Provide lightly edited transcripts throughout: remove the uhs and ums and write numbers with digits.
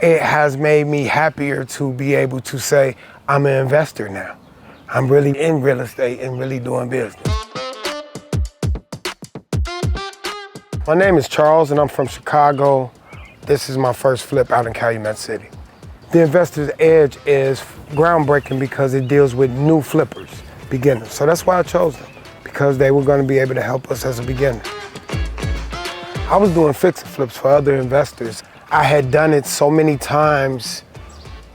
it has made me happier to be able to say I'm an investor now. I'm really in real estate and really doing business. My name is Charles and I'm from Chicago. This is my first flip out in Calumet City. The Investor's Edge is groundbreaking because it deals with new flippers, beginners. So that's why I chose them, because they were going to be able to help us as a beginner. I was doing fix and flips for other investors. I had done it so many times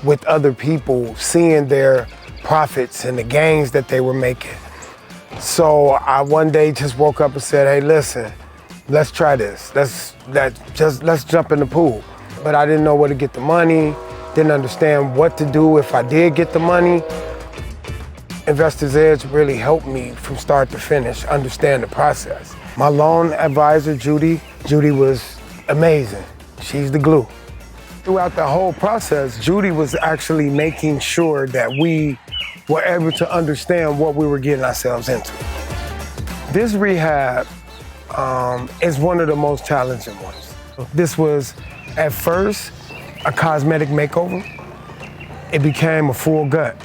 with other people, seeing their profits and the gains that they were making. So I one day just woke up and said, hey, listen, let's try this. Let's jump in the pool. But I didn't know where to get the money, didn't understand what to do if I did get the money. Investor's Edge really helped me from start to finish understand the process. My loan advisor, Judy was amazing. She's the glue. Throughout the whole process, Judy was actually making sure that we were able to understand what we were getting ourselves into. This rehab is one of the most challenging ones. This was, at first, a cosmetic makeover. It became a full gut.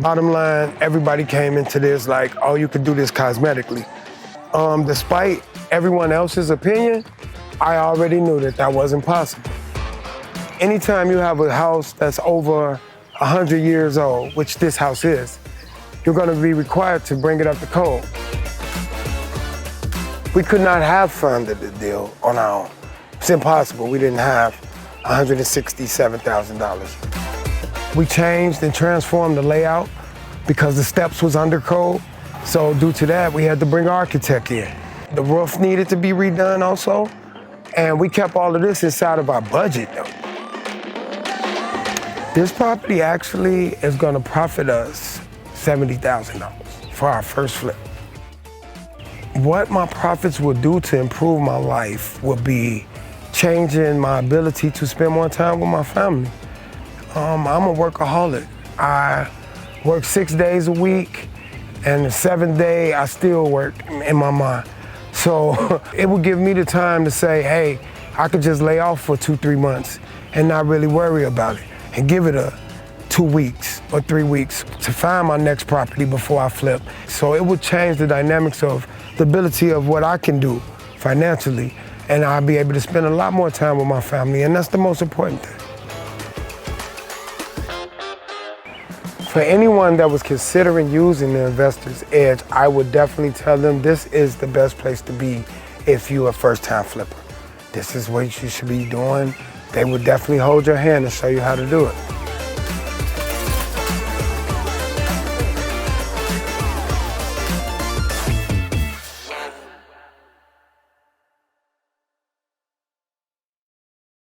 Bottom line, everybody came into this like, oh, you could do this cosmetically. Despite everyone else's opinion, I already knew that that wasn't possible. Anytime you have a house that's over 100 years old, which this house is, you're gonna be required to bring it up to code. We could not have funded the deal on our own. It's impossible. We didn't have $167,000. We changed and transformed the layout because the steps was under code. So due to that, we had to bring an architect in. The roof needed to be redone also. And we kept all of this inside of our budget though. This property actually is gonna profit us $70,000 for our first flip. What my profits will do to improve my life will be changing my ability to spend more time with my family. I'm a workaholic. I work 6 days a week, and the 7th day I still work in my mind. So it will give me the time to say, hey, I could just lay off for 2-3 months and not really worry about it, and give it 2 weeks or 3 weeks to find my next property before I flip. So it would change the dynamics of the ability of what I can do financially, and I'll be able to spend a lot more time with my family, and that's the most important thing. For anyone that was considering using the Investor's Edge, I would definitely tell them this is the best place to be if you're a first-time flipper. This is what you should be doing. They would definitely hold your hand and show you how to do it.